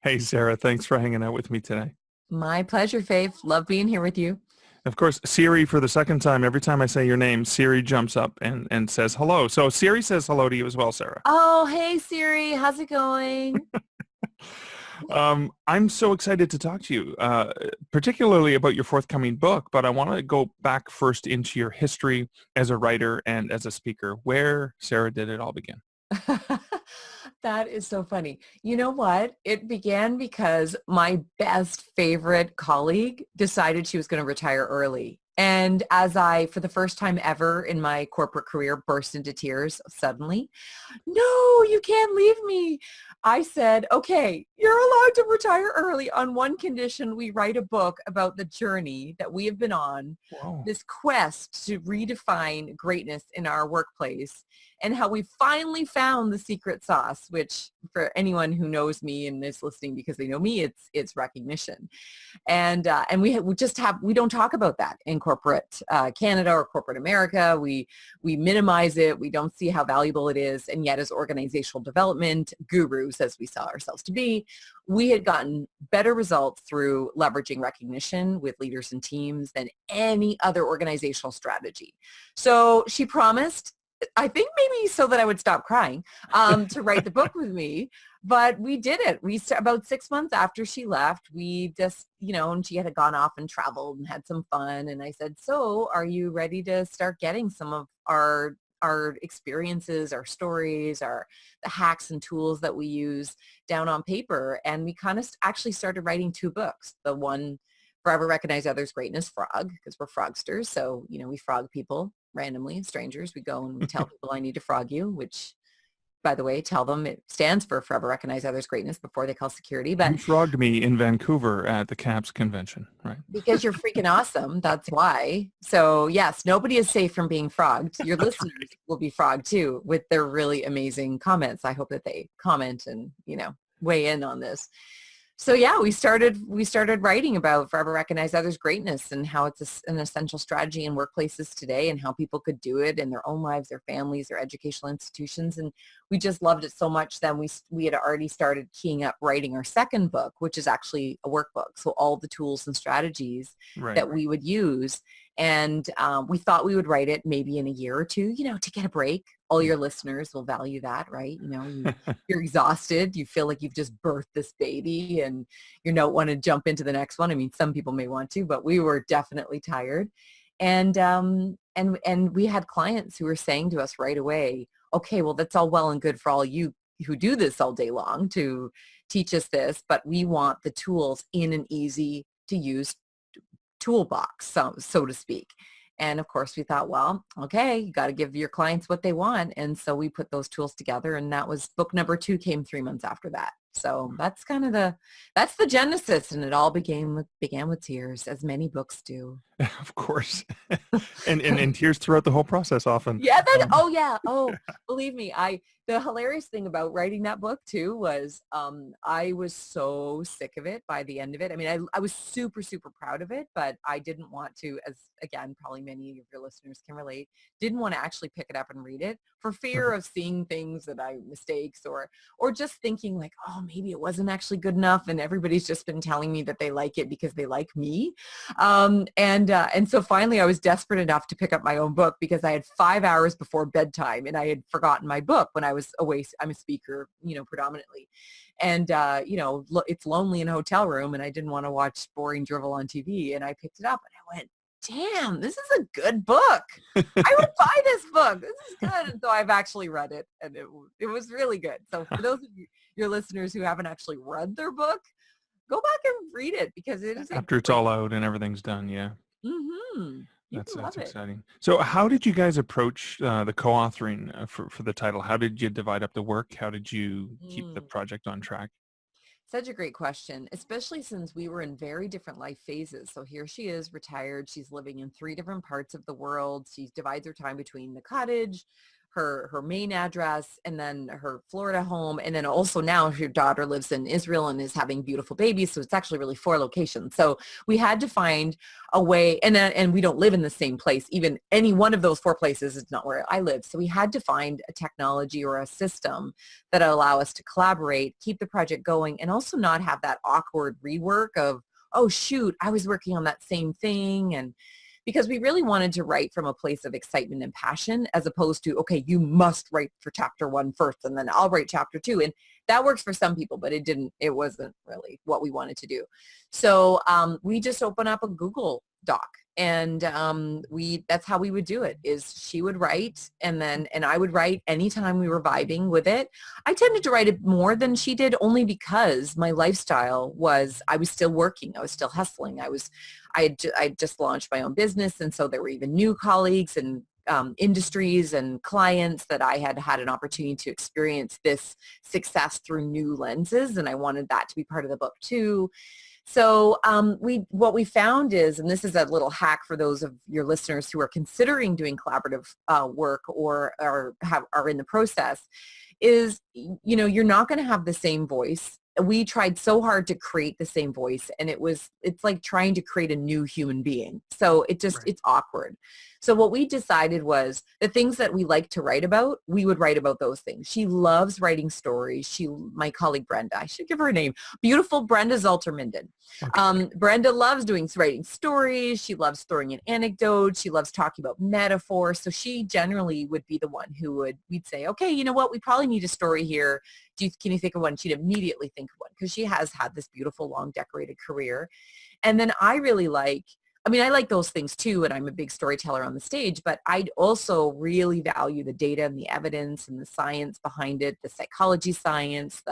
Hey, Sarah, thanks for hanging out with me today. My pleasure, Faith. Love being here with you. Of course, Siri, for the second time, every time I say your name, Siri jumps up and says hello. So Siri says hello to you as well, Sarah. Oh, hey Siri, how's it going? I'm so excited to talk to you, particularly about your forthcoming book, but I want to go back first into your history as a writer and as a speaker. Where, Sarah, did it all begin? That is so funny. You know what? It began because my best favorite colleague decided she was going to retire early. And as I, for the first time ever in my corporate career, burst into tears suddenly, no, you can't leave me. I said, okay, you're allowed to retire early on one condition. We write a book about the journey that we have been on, Whoa. this quest to redefine greatness in our workplace and how we finally found the secret sauce, which for anyone who knows me and is listening because they know me, it's recognition. And we don't talk about that in corporate Canada or corporate America. We minimize it. We don't see how valuable it is. And yet as organizational development gurus, as we saw ourselves to be, we had gotten better results through leveraging recognition with leaders and teams than any other organizational strategy. So she promised, I think maybe so that I would stop crying, to write the book with me. But we did it. About 6 months after she left, we just, and she had gone off and traveled and had some fun. And I said, so are you ready to start getting some of our experiences, our stories, the hacks and tools that we use down on paper? And we kind of actually started writing two books. The one, Forever Recognize Others' Greatness, Frog, because we're frogsters. So, we frog people randomly, strangers. We go and we tell people, I need to frog you, which, by the way, tell them it stands for Forever Recognize Others' Greatness before they call security. But You frogged me in Vancouver at the CAPS convention, right? because you're freaking awesome, that's why. So yes, nobody is safe from being frogged. Your That's listeners will be frogged too with their really amazing comments. I hope that they comment and, weigh in on this. So yeah, we started writing about Forever Recognize Others' Greatness and how it's an essential strategy in workplaces today and how people could do it in their own lives, their families, their educational institutions. And we just loved it so much. Then we had already started keying up writing our second book, which is actually a workbook. So all the tools and strategies right. that we would use. And we thought we would write it maybe in a year or two, to get a break. All your listeners will value that, right? You're exhausted. You feel like you've just birthed this baby and you don't want to jump into the next one. I mean, some people may want to, but we were definitely tired. And we had clients who were saying to us right away, okay, well, that's all well and good for all you who do this all day long to teach us this, but we want the tools in an easy to use toolbox, so to speak. And of course we thought, well, okay, you got to give your clients what they want. And so we put those tools together, and that was book number 2 came 3 months after that. So that's kind of that's the genesis. And it all began with tears, as many books do. Of course. And tears throughout the whole process often. Yeah, Um, oh yeah. Oh, believe me, the hilarious thing about writing that book too was I was so sick of it by the end of it. I mean, I was super, super proud of it, but I didn't want to, as again, probably many of your listeners can relate, didn't want to actually pick it up and read it for fear right. of seeing things that mistakes or just thinking like, oh, maybe it wasn't actually good enough. And everybody's just been telling me that they like it because they like me. And so finally I was desperate enough to pick up my own book because I had 5 hours before bedtime and I had forgotten my book when I was away. I'm a speaker, predominantly. And, it's lonely in a hotel room and I didn't want to watch boring drivel on TV. And I picked it up and I went, damn, this is a good book. I would buy this book. This is good. And so I've actually read it and it was really good. So for those of your listeners who haven't actually read their book, go back and read it because it is a After it's great. all out and everything's done, yeah. You can That's love it. exciting. So how did you guys approach the co-authoring for the title? How did you divide up the work? How did you keep the Mm. project on track? Such a great question, especially since we were in very different life phases. So here she is retired. She's living in 3 different parts of the world. She divides her time between the cottage, her main address, and then her Florida home. And then also now her daughter lives in Israel and is having beautiful babies. So it's actually really 4 locations. So we had to find a way, and we don't live in the same place. Even any one of those 4 places is not where I live. So we had to find a technology or a system that allow us to collaborate, keep the project going, and also not have that awkward rework of, oh shoot, I was working on that same thing. And because we really wanted to write from a place of excitement and passion, as opposed to, okay, you must write for chapter 1 first, and then I'll write chapter 2. And that works for some people, but it wasn't really what we wanted to do. So we just open up a Google Doc, and that's how we would do it. Is she would write, and I would write anytime we were vibing with it. I tended to write it more than she did, only because my lifestyle was, I was still working, I was still hustling, I had just launched my own business, and so there were even new colleagues and industries and clients that I had had an opportunity to experience this success through new lenses, and I wanted that to be part of the book too. So what we found is, and this is a little hack for those of your listeners who are considering doing collaborative work or are in the process, is, you're not going to have the same voice. We tried so hard to create the same voice, and it's like trying to create a new human being. So Right. it's awkward. So what we decided was the things that we like to write about, we would write about those things. She loves writing stories. My colleague Brenda, I should give her a name, beautiful Brenda Zolterminden. Okay. Brenda loves writing stories. She loves throwing in anecdotes. She loves talking about metaphors. So she generally would be the one we'd say, okay, you know what, we probably need a story here. Can you think of one? She'd immediately think of one, because she has had this beautiful, long, decorated career. And then I like those things too, and I'm a big storyteller on the stage, but I also really value the data and the evidence and the science behind it, the psychology science,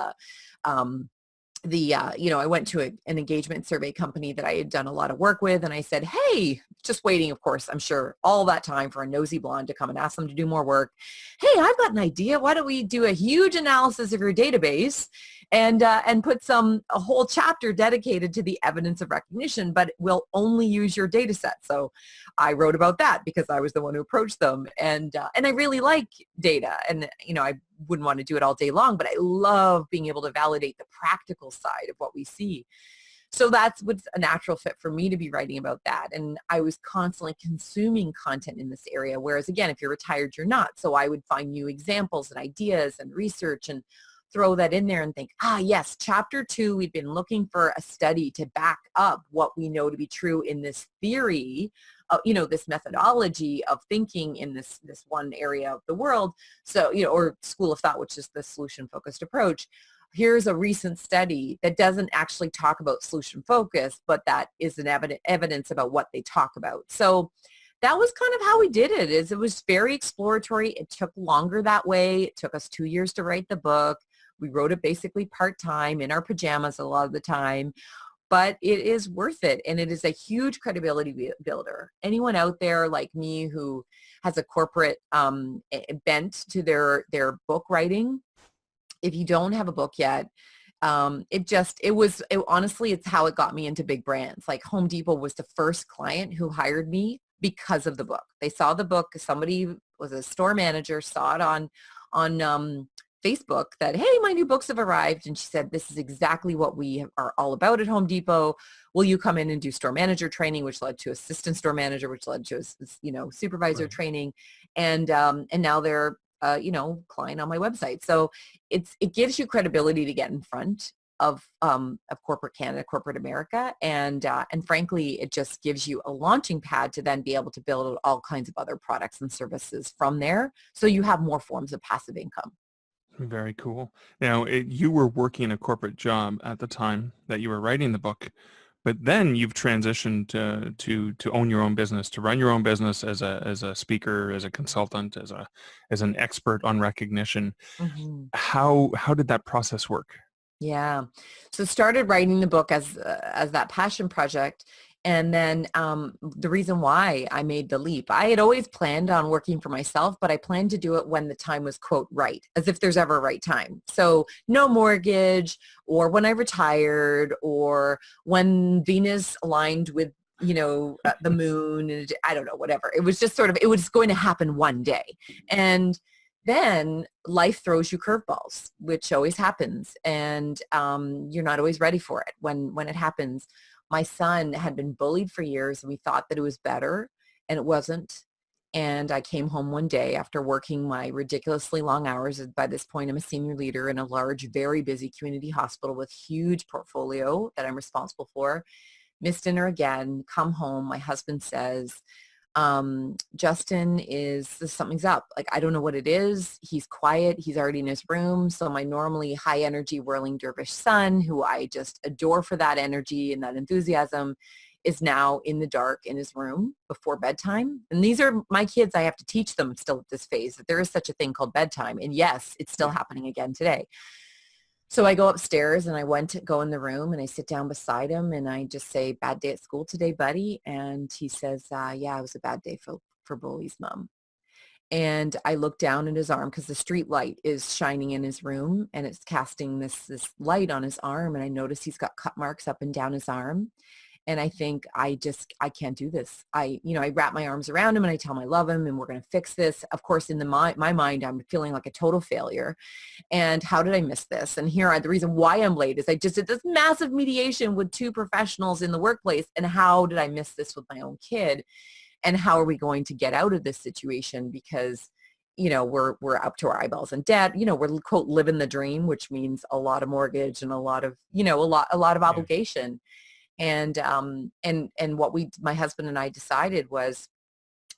I went to an engagement survey company that I had done a lot of work with, and I said, hey, just waiting, of course, I'm sure all that time for a nosy blonde to come and ask them to do more work. Hey, I've got an idea. Why don't we do a huge analysis of your database and put a whole chapter dedicated to the evidence of recognition, but we'll only use your data set. So I wrote about that because I was the one who approached them. And I really like data, and, I wouldn't want to do it all day long, but I love being able to validate the practical side of what we see. So that's what's a natural fit for me to be writing about that. And I was constantly consuming content in this area, whereas again, if you're retired, you're not. So I would find new examples and ideas and research and throw that in there and think, yes, chapter 2, we've been looking for a study to back up what we know to be true in this theory, this methodology of thinking in this one area of the world. So, or school of thought, which is the solution-focused approach. Here's a recent study that doesn't actually talk about solution focus, but that is an evidence about what they talk about. So that was kind of how we did it. It was very exploratory. It took longer that way. It took us 2 years to write the book. We wrote it basically part-time in our pajamas a lot of the time, but it is worth it. And it is a huge credibility builder. Anyone out there like me who has a corporate bent to their book writing, if you don't have a book yet, honestly, it's how it got me into big brands. Like Home Depot was the first client who hired me because of the book. They saw the book. Somebody was a store manager, saw it on Facebook that, hey, my new books have arrived. And she said, this is exactly what we are all about at Home Depot. Will you come in and do store manager training, which led to assistant store manager, which led to, supervisor Right. training. And now they're, client on my website. So it gives you credibility to get in front of corporate Canada, corporate America. And frankly, it just gives you a launching pad to then be able to build all kinds of other products and services from there. So you have more forms of passive income. Very cool. Now, you were working a corporate job at the time that you were writing the book, but then you've transitioned to own your own business, to run your own business as a speaker, as a consultant, as an expert on recognition. Mm-hmm. How did that process work? Yeah. So started writing the book as that passion project. And then the reason why I made the leap, I had always planned on working for myself, but I planned to do it when the time was, quote, right, as if there's ever a right time. So no mortgage, or when I retired, or when Venus aligned with, the moon, and I don't know, whatever. It was just it was going to happen one day. And then life throws you curveballs, which always happens. And you're not always ready for it when it happens. My son had been bullied for years and we thought that it was better, and it wasn't. And I came home one day after working my ridiculously long hours. By this point, I'm a senior leader in a large, very busy community hospital with huge portfolio that I'm responsible for. Missed dinner again, come home. My husband says, Justin something's up. Like, I don't know what it is. He's quiet. He's already in his room. So my normally high energy whirling dervish son, who I just adore for that energy and that enthusiasm, is now in the dark in his room before bedtime. And these are my kids. I have to teach them still at this phase that there is such a thing called bedtime. And yes, it's still happening again today. So I go upstairs and I go in the room and I sit down beside him and I just say, "Bad day at school today, buddy?" And he says, "Yeah, it was a bad day for Bully's mom." And I look down at his arm because the street light is shining in his room and it's casting this light on his arm. And I notice he's got cut marks up and down his arm. And I think I can't do this. I wrap my arms around him and I tell him I love him and we're going to fix this. Of course, in my mind, I'm feeling like a total failure. And how did I miss this? And the reason why I'm late is I just did this massive mediation with 2 professionals in the workplace. And how did I miss this with my own kid? And how are we going to get out of this situation? Because we're up to our eyeballs in debt. We're, quote, living the dream, which means a lot of mortgage and a lot of, a lot of obligation. And what my husband and I decided was,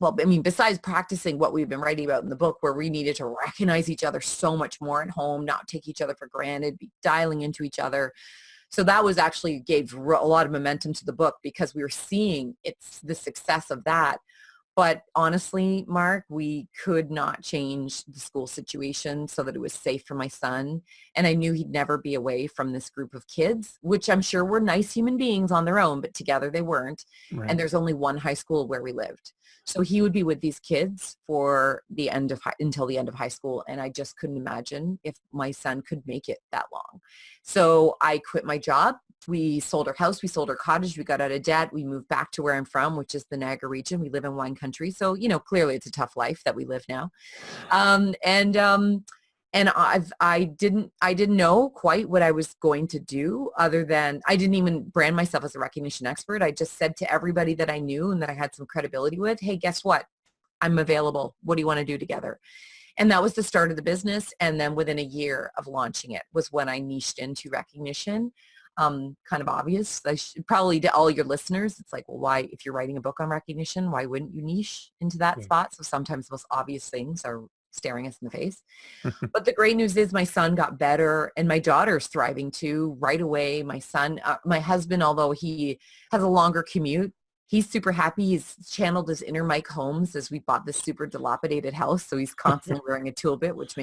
well, I mean, besides practicing what we've been writing about in the book, where we needed to recognize each other so much more at home, not take each other for granted, be dialing into each other. So that was actually gave a lot of momentum to the book because we were seeing the success of that. But honestly, Mark, we could not change the school situation so that it was safe for my son. And I knew he'd never be away from this group of kids, which I'm sure were nice human beings on their own, but together they weren't. Right. And there's only one high school where we lived. So he would be with these kids for until the end of high school. And I just couldn't imagine if my son could make it that long. So I quit my job. We sold our house, we sold our cottage, we got out of debt, we moved back to where I'm from, which is the Niagara region. We live in wine country. So, clearly it's a tough life that we live now. And I didn't know quite what I was going to do, other than I didn't even brand myself as a recognition expert. I just said to everybody that I knew and that I had some credibility with, "Hey, guess what? I'm available. What do you want to do together?" And that was the start of the business. And then within a year of launching it was when I niched into recognition. Kind of obvious. I should probably, to all your listeners, it's like, well, why, if you're writing a book on recognition, why wouldn't you niche into that spot? So sometimes the most obvious things are staring us in the face. But the great news is my son got better and my daughter's thriving too right away. My son, my husband, although he has a longer commute, he's super happy. He's channeled his inner Mike Holmes as we bought this super dilapidated house. So he's constantly wearing a tool belt, which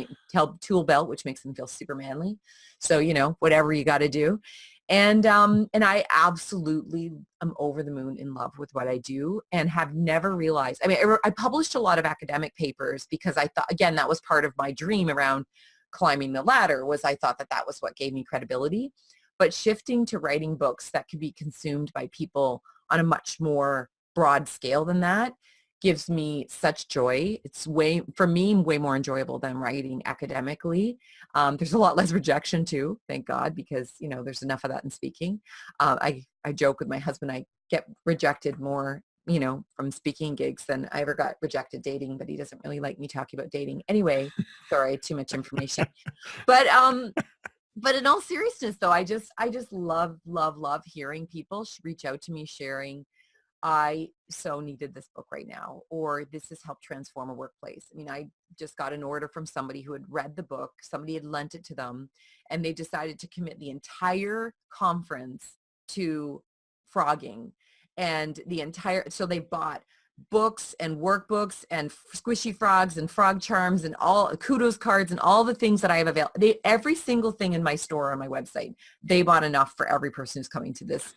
makes him feel super manly. So, whatever you got to do. And I absolutely am over the moon in love with what I do and have never realized. I mean, I published a lot of academic papers because I thought, again, that was part of my dream around climbing the ladder, was I thought that was what gave me credibility. But shifting to writing books that could be consumed by people on a much more broad scale than that gives me such joy. It's way more enjoyable than writing academically. There's a lot less rejection too, thank God, because, there's enough of that in speaking. I joke with my husband, I get rejected more, from speaking gigs than I ever got rejected dating, but he doesn't really like me talking about dating. Anyway, sorry, too much information. But in all seriousness though, I just love hearing people reach out to me sharing, "I so needed this book right now," or "This has helped transform a workplace." I mean, I just got an order from somebody who had read the book, somebody had lent it to them, and they decided to commit the entire conference to frogging. And so they bought books and workbooks and squishy frogs and frog charms and all kudos cards and all the things that I have available. Every single thing in my store on my website, they bought enough for every person who's coming to this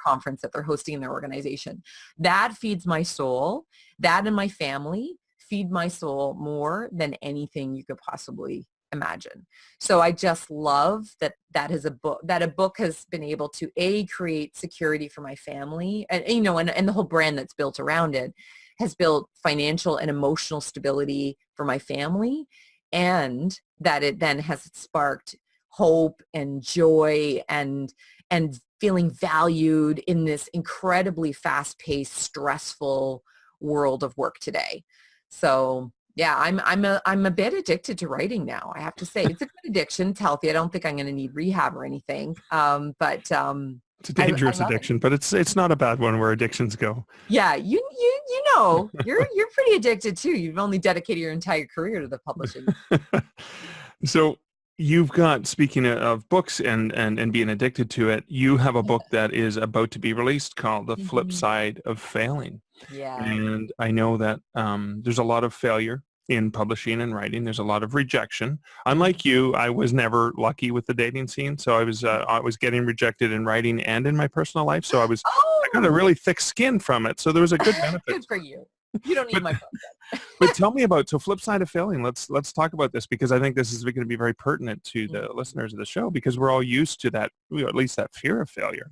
conference that they're hosting in their organization. That feeds my soul. That and my family feed my soul more than anything you could possibly imagine. So I just love that a book has been able to create security for my family and the whole brand that's built around it, has built financial and emotional stability for my family, and that it then has sparked hope and joy and feeling valued in this incredibly fast-paced, stressful world of work today. So yeah, I'm a bit addicted to writing now. I have to say, it's a good addiction. It's healthy. I don't think I'm going to need rehab or anything. But It's a I dangerous love it. addiction, but it's not a bad one where addictions go. Yeah, you know, you're pretty addicted too. You've only dedicated your entire career to the publishing. So you've got, speaking of books and being addicted to it, you have a book that is about to be released called The Flip Mhm. Side of Failing. Yeah. And I know that there's a lot of failure in publishing and writing. There's a lot of rejection. Unlike you, I was never lucky with the dating scene. So I was getting rejected in writing and in my personal life. So I got a Oh, really thick skin from it. So there was a good benefit good to for it. you. You don't need But my book but tell me about, so flip side of failing. Let's talk about this, because I think this is going to be very pertinent to then. the listeners of the show, because we're all used to that, at least that fear of failure.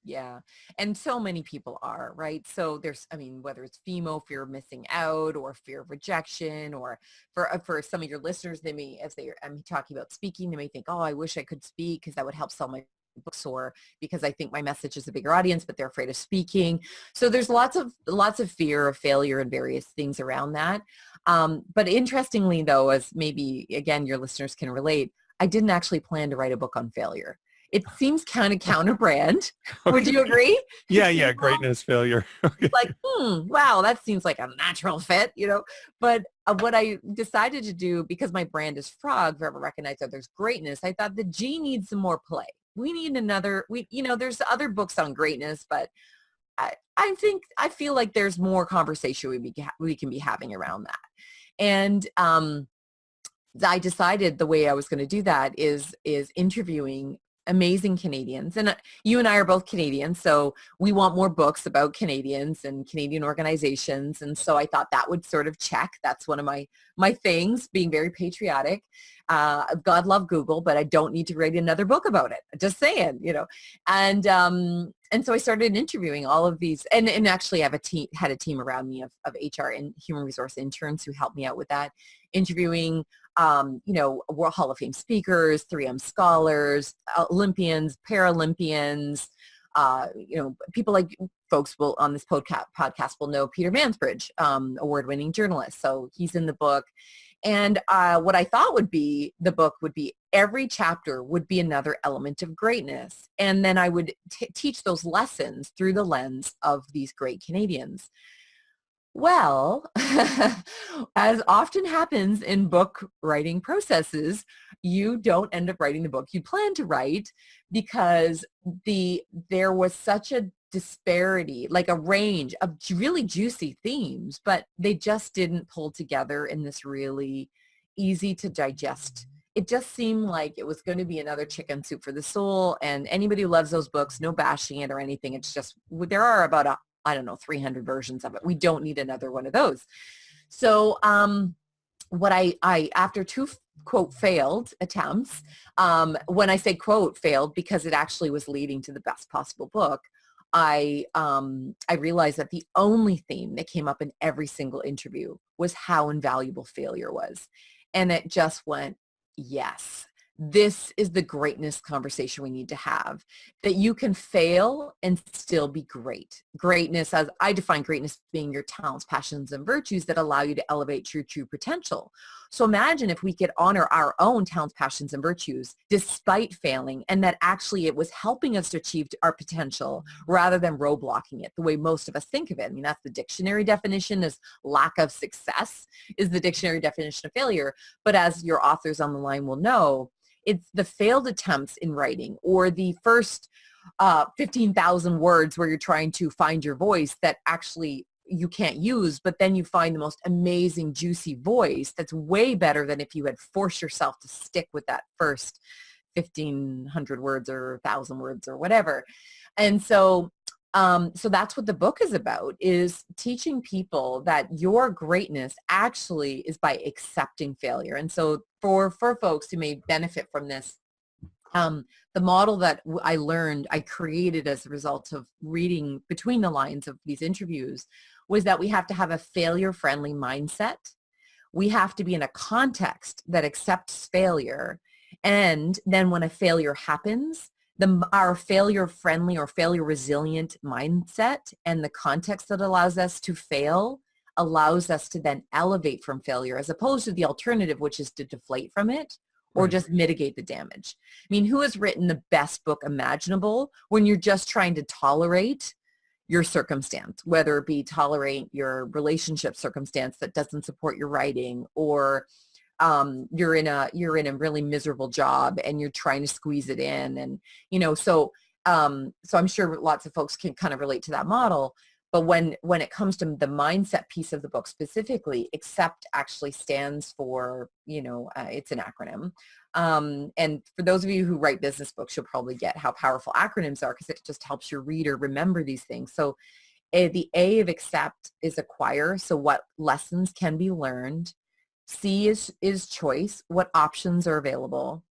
Yeah. And so many people are, right? So there's, I mean, whether it's FEMO, fear of missing out, or fear of rejection, or for some of your listeners, they may, as I'm talking about speaking, they may think, oh, I wish I could speak because that would help sell my books, or because I think my message is a bigger audience, but they're afraid of speaking. So there's lots of fear of failure and various things around that. But interestingly though, as maybe again, your listeners can relate, I didn't actually plan to write a book on failure. It seems kind of counter brand. Would Okay. you agree? It Yeah, seems yeah. Greatness, failure. Okay. like, wow, that seems like a natural fit, you know? But what I decided to do, because my brand is Frog, forever recognize that there's greatness, I thought the G needs some more play. We need there's other books on greatness, but I feel like there's more conversation we can be having around that. And I decided the way I was going to do that is interviewing amazing Canadians. And you and I are both Canadians, so we want more books about Canadians and Canadian organizations. And so I thought that would sort of check. That's one of my things, being very patriotic. God love Google, but I don't need to write another book about it. Just saying, you know. And so I started interviewing all of these, and actually I had a team around me of HR and human resource interns who helped me out with that, interviewing World Hall of Fame speakers, 3M scholars, Olympians, Paralympians, people like folks will on this podcast will know Peter Mansbridge, award-winning journalist. So he's in the book. And what I thought the book would be every chapter would be another element of greatness. And then I would teach those lessons through the lens of these great Canadians. Well, as often happens in book writing processes, you don't end up writing the book you plan to write, because there was such a disparity, like a range of really juicy themes, but they just didn't pull together in this really easy to digest. It just seemed like it was going to be another chicken soup for the soul, and anybody who loves those books, no bashing it or anything. It's just, there are about I don't know, 300 versions of it. We don't need another one of those. So what I after two quote failed attempts, when I say quote failed, because it actually was leading to the best possible book, I realized that the only theme that came up in every single interview was how invaluable failure was. And it just went, yes, this is the greatness conversation we need to have, that you can fail and still be great. Greatness, as I define greatness, being your talents, passions, and virtues that allow you to elevate your true potential. So imagine if we could honor our own talents, passions, and virtues despite failing, and that actually it was helping us to achieve our potential rather than roadblocking it the way most of us think of it. I mean, that's the dictionary definition, is lack of success is the dictionary definition of failure. But as your authors on the line will know, it's the failed attempts in writing, or the first 15,000 words where you're trying to find your voice that actually you can't use, but then you find the most amazing, juicy voice that's way better than if you had forced yourself to stick with that first 1,500 words or 1,000 words or whatever. And so that's what the book is about, is teaching people that your greatness actually is by accepting failure. And so for folks who may benefit from this, the model that I created as a result of reading between the lines of these interviews was that we have to have a failure-friendly mindset. We have to be in a context that accepts failure. And then when a failure happens, our failure-friendly or failure-resilient mindset and the context that allows us to fail allows us to then elevate from failure, as opposed to the alternative, which is to deflate from it or Right. just mitigate the damage. I mean, who has written the best book imaginable when you're just trying to tolerate your circumstance, whether it be tolerate your relationship circumstance that doesn't support your writing, or you're in a really miserable job and you're trying to squeeze it in, and so I'm sure lots of folks can kind of relate to that model. But when it comes to the mindset piece of the book specifically, ACCEPT actually stands for, it's an acronym. And for those of you who write business books, you'll probably get how powerful acronyms are, because it just helps your reader remember these things. So the A of ACCEPT is acquire. So what lessons can be learned? C is choice. What options are available?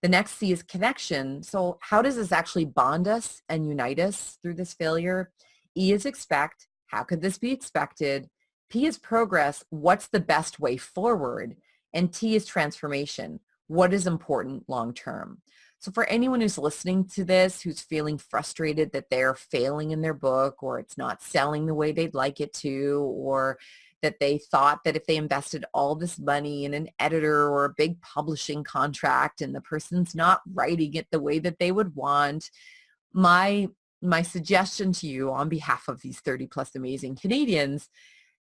The next C is connection. So how does this actually bond us and unite us through this failure? E is expect. How could this be expected? P is progress. What's the best way forward? And T is transformation. What is important long term? So for anyone who's listening to this, who's feeling frustrated that they're failing in their book, or it's not selling the way they'd like it to, or that they thought that if they invested all this money in an editor or a big publishing contract and the person's not writing it the way that they would want, my suggestion to you on behalf of these 30 plus amazing Canadians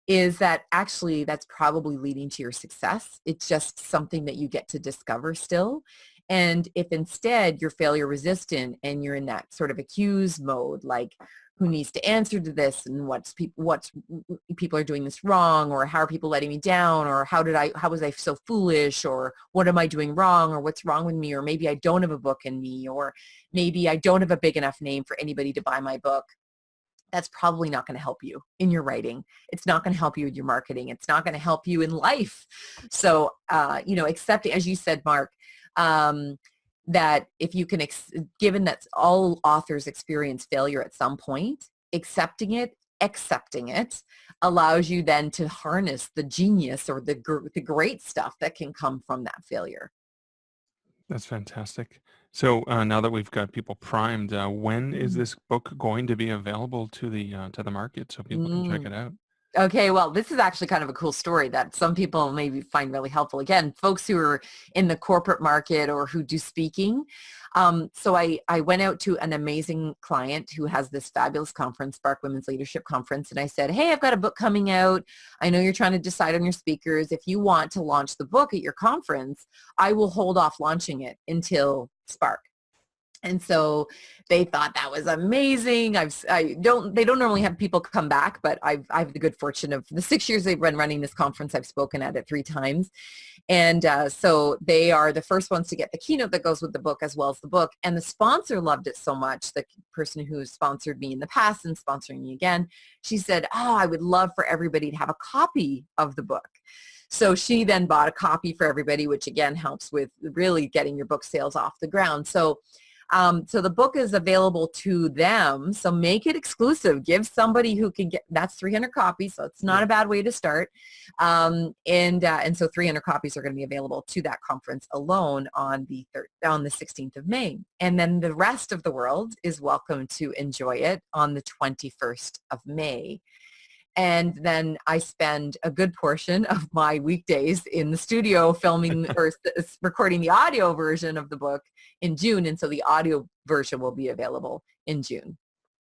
is that actually that's probably leading to your success. It's just something that you get to discover still. And if instead you're failure resistant and you're in that sort of accuse mode, like who needs to answer to this, and what's people are doing this wrong, or how are people letting me down, or how was I so foolish, or what am I doing wrong, or what's wrong with me, or maybe I don't have a book in me, or maybe I don't have a big enough name for anybody to buy my book. That's probably not going to help you in your writing. It's not going to help you with your marketing. It's not going to help you in life. So, accepting, as you said, Mark, that if you can, given that all authors experience failure at some point, accepting it allows you then to harness the genius or the great stuff that can come from that failure. That's fantastic. So now that we've got people primed, when is this book going to be available to the market so people can check it out? Okay, well, this is actually kind of a cool story that some people maybe find really helpful. Again, folks who are in the corporate market or who do speaking. So I went out to an amazing client who has this fabulous conference, Spark Women's Leadership Conference, and I said, hey, I've got a book coming out. I know you're trying to decide on your speakers. If you want to launch the book at your conference, I will hold off launching it until Spark. And so they thought that was amazing. They don't normally have people come back, but I've the good fortune of the 6 years they've been running this conference, I've spoken at it 3 times. And so they are the first ones to get the keynote that goes with the book as well as the book. And the sponsor loved it so much, the person who sponsored me in the past and sponsoring me again, she said, oh, I would love for everybody to have a copy of the book. So she then bought a copy for everybody, which again helps with really getting your book sales off the ground. So the book is available to them. So make it exclusive. Give somebody who can get, that's 300 copies. So it's not a bad way to start. And so 300 copies are going to be available to that conference alone on the 16th of May. And then the rest of the world is welcome to enjoy it on the 21st of May. And then I spend a good portion of my weekdays in the studio filming or recording the audio version of the book in June. And so the audio version will be available in June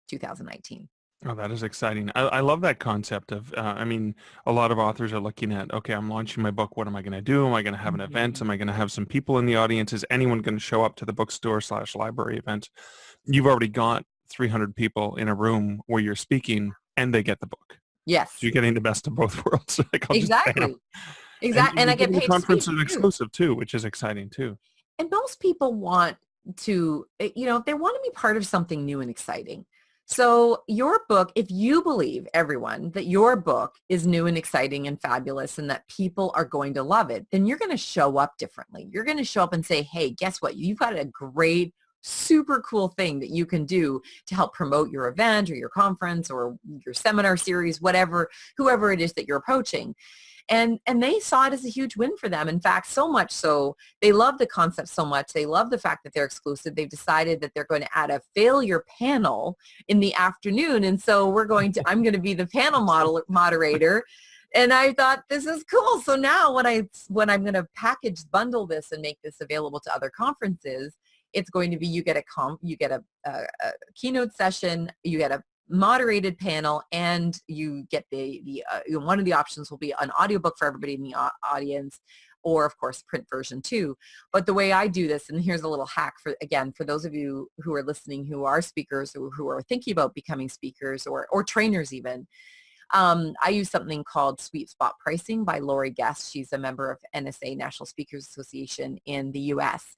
2019. Oh, that is exciting. I love that concept of, a lot of authors are looking at, okay, I'm launching my book. What am I going to do? Am I going to have an event? Am I going to have some people in the audience? Is anyone going to show up to the bookstore/library event? You've already got 300 people in a room where you're speaking and they get the book. Yes. So you're getting the best of both worlds. Exactly. And I get paid. The conference is exclusive too, which is exciting too. And most people want to, they want to be part of something new and exciting. So your book, if you believe, everyone, that your book is new and exciting and fabulous and that people are going to love it, then you're going to show up differently. You're going to show up and say, hey, guess what? You've got a great super cool thing that you can do to help promote your event or your conference or your seminar series, whatever, whoever it is that you're approaching. And they saw it as a huge win for them. In fact, so much so, they love the concept so much. They love the fact that they're exclusive. They've decided that they're going to add a failure panel in the afternoon. And so I'm going to be the panel moderator. And I thought, this is cool. So now when I'm going to bundle this and make this available to other conferences, it's going to be, you get a keynote session, you get a moderated panel, and you get one of the options will be an audiobook for everybody in the audience, or of course print version too. But the way I do this, and here's a little hack for those of you who are listening who are speakers or who are thinking about becoming speakers or trainers even, I use something called Sweet Spot Pricing by Lori Guest. She's a member of NSA, National Speakers Association in the US.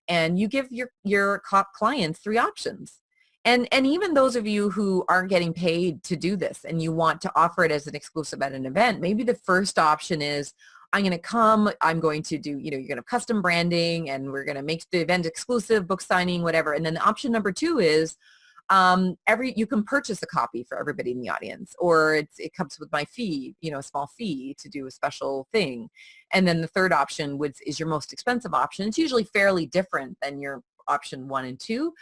And you give your clients 3 options. And even those of you who aren't getting paid to do this and you want to offer it as an exclusive at an event, maybe the first option is, I'm going to come, I'm going to do, you're going to have custom branding, and we're going to make the event exclusive, book signing, whatever. And then the option number 2 is, you can purchase a copy for everybody in the audience, or it comes with my fee, a small fee to do a special thing. And then the third option is your most expensive option. It's usually fairly different than your option 1 and 2.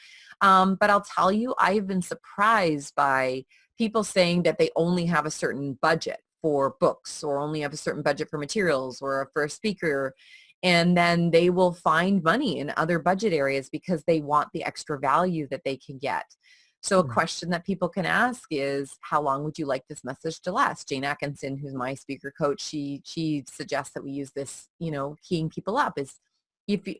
But I'll tell you, I've been surprised by people saying that they only have a certain budget for books, or only have a certain budget for materials, or for a speaker. And then they will find money in other budget areas because they want the extra value that they can get. So a question that people can ask is, how long would you like this message to last? Jane Atkinson, who's my speaker coach, she suggests that we use this, keying people up is,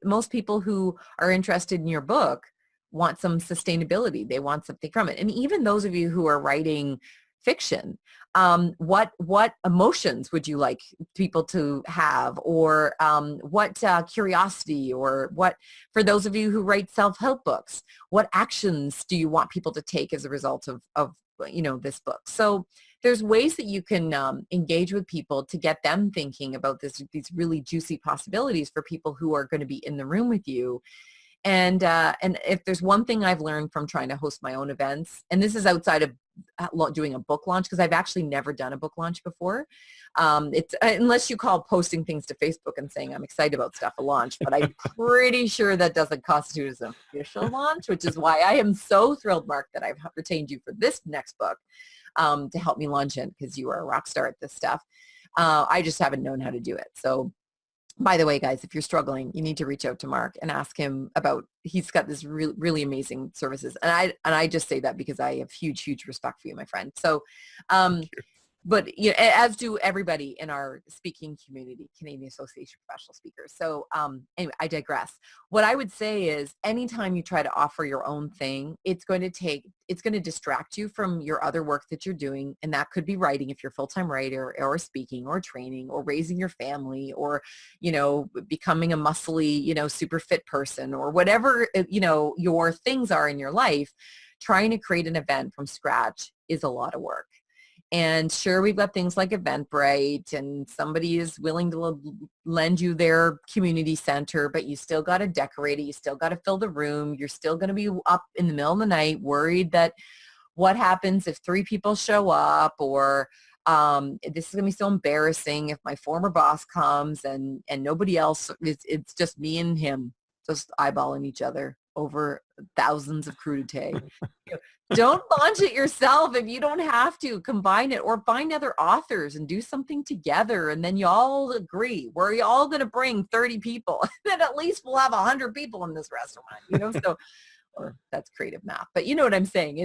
most people who are interested in your book want some sustainability. They want something from it. And even those of you who are writing fiction, what emotions would you like people to have, or what curiosity, or what, for those of you who write self-help books, what actions do you want people to take as a result of this book? So there's ways that you can engage with people to get them thinking about these really juicy possibilities for people who are going to be in the room with you. And if there's one thing I've learned from trying to host my own events, and this is outside of doing a book launch, because I've actually never done a book launch before. It's unless you call posting things to Facebook and saying I'm excited about stuff a launch, but I'm pretty sure that doesn't constitute as an official launch, which is why I am so thrilled, Mark, that I've retained you for this next book to help me launch it, because you are a rock star at this stuff. I just haven't known how to do it. So by the way, guys, if you're struggling, you need to reach out to Mark and ask him about, he's got this really, really amazing services. And I just say that because I have huge, huge respect for you, my friend. So, but as do everybody in our speaking community, Canadian Association of Professional Speakers. So anyway, I digress. What I would say is, anytime you try to offer your own thing, it's going to distract you from your other work that you're doing. And that could be writing, if you're a full-time writer, or speaking, or training, or raising your family, or, becoming a muscly, super fit person, or whatever, your things are in your life. Trying to create an event from scratch is a lot of work. And sure, we've got things like Eventbrite, and somebody is willing to lend you their community center, but you still got to decorate it. You still got to fill the room. You're still going to be up in the middle of the night worried that what happens if 3 people show up, or this is going to be so embarrassing if my former boss comes and nobody else. It's just me and him just eyeballing each other over thousands of crudité. Don't launch it yourself if you don't have to. Combine it, or find other authors and do something together, and then you all agree. We're all going to bring 30 people, then at least we'll have 100 people in this restaurant. So, or that's creative math, but you know what I'm saying.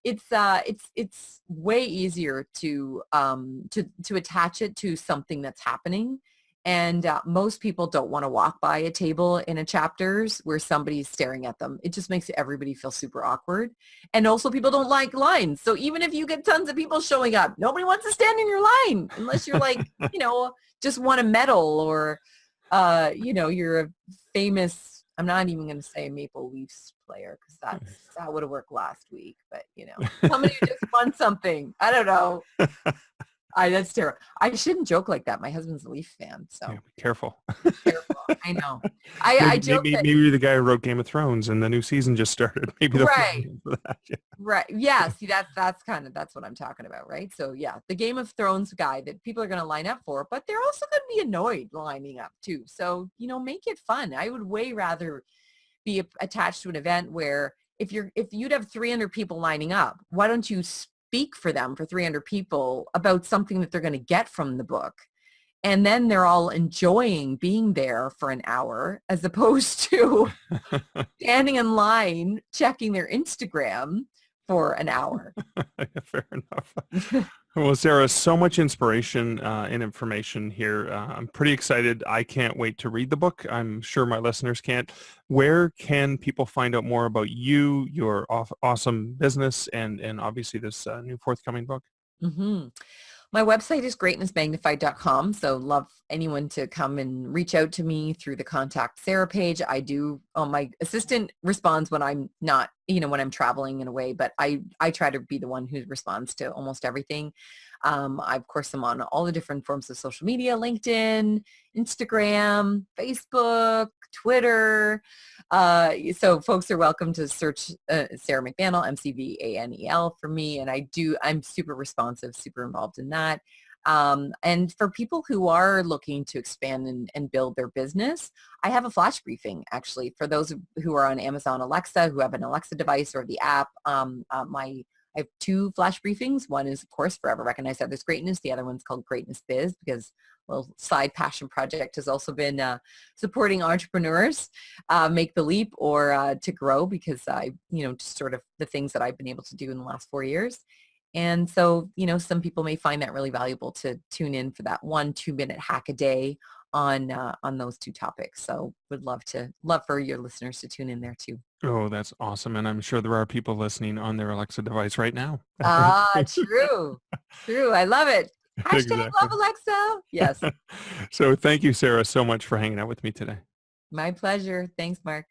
It's way easier to attach it to something that's happening. And most people don't want to walk by a table in a chapters where somebody's staring at them. It just makes everybody feel super awkward. And also, people don't like lines. So even if you get tons of people showing up, nobody wants to stand in your line unless you're like, just won a medal, or, you're a famous, I'm not even going to say Maple Leafs player, because that would have worked last week. But, somebody who just won something. I don't know. That's terrible. I shouldn't joke like that. My husband's a Leaf fan, Yeah, so be careful. careful. I know. I joke that. Maybe you're the guy who wrote Game of Thrones and the new season just started. Maybe they'll find Right. you for that. Yeah. Right. Yeah. See, that's what I'm talking about, right? So yeah, the Game of Thrones guy that people are going to line up for, but they're also going to be annoyed lining up too. So, make it fun. I would way rather be attached to an event where if you'd have 300 people lining up, why don't you speak for them for 300 people about something that they're going to get from the book? And then they're all enjoying being there for an hour as opposed to standing in line checking their Instagram for an hour. Yeah, fair enough. Well, Sarah, so much inspiration and information here. I'm pretty excited. I can't wait to read the book. I'm sure my listeners can't. Where can people find out more about you, your awesome business, and obviously this new forthcoming book? Mm-hmm. My website is greatnessmagnified.com. So love anyone to come and reach out to me through the Contact Sarah page. My assistant responds when I'm not, when I'm traveling in a way, but I try to be the one who responds to almost everything. I, of course, am on all the different forms of social media, LinkedIn, Instagram, Facebook, Twitter. So folks are welcome to search Sarah McVanel, McVanel for me. And I'm super responsive, super involved in that. And for people who are looking to expand and build their business, I have a flash briefing actually for those who are on Amazon Alexa, who have an Alexa device or the app. I have 2 flash briefings. One is, of course, Forever Recognize Others Greatness. The other one's called Greatness Biz because side passion project has also been supporting entrepreneurs make the leap or to grow because just sort of the things that I've been able to do in the last 4 years. And so, some people may find that really valuable to tune in for that 1-2-minute hack a day on those 2 topics. So would love for your listeners to tune in there too. Oh, that's awesome. And I'm sure there are people listening on their Alexa device right now. True. True. I love it. Hashtag Exactly. love Alexa. Yes. So thank you, Sarah, so much for hanging out with me today. My pleasure. Thanks, Mark.